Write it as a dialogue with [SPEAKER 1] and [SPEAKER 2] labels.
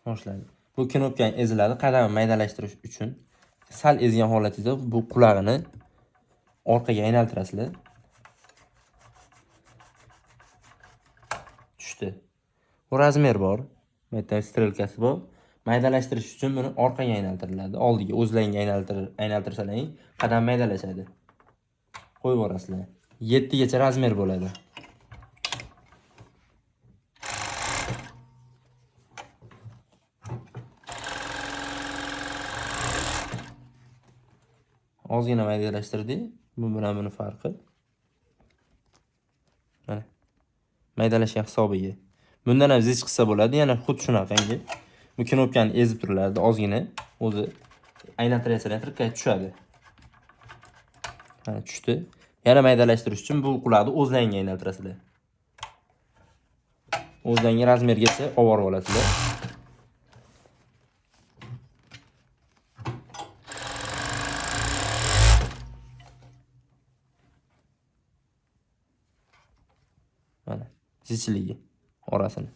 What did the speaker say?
[SPEAKER 1] boshlaydi. Bu knopkani eziladi. Qadamni maydalashtirish uchun sal ezgan holatida bu qulog'ini orqaga aylantirasizlar. Tushdi. Bu razmer bor. Bu yerda strelkasi bor. Maydalashtirish uchun buni orqaga aylantiriladi. Oldiga o'zlaringga aylantirsalaring, qadam maydalashadi. Qo'yib yuborasizlar. 7 gacha razmer bo'ladi. Ozgina maydalashtirdik. Bu bilan buni farqi. Mana. Maydalashgan hisobiga. Bundan ham zich qilsa bo'ladi, yana xuddi shunaqangi. Bu knopkani ezib turiladi, ozgina o'zi aylantirasizlar, tushadi. Mana tushdi. Yana maydalashtirish uchun bu quloqni o'zlaringga aylantirasizlar. O'zlaringga razmergacha olib borib olasizlar. Mana zichligi orasini.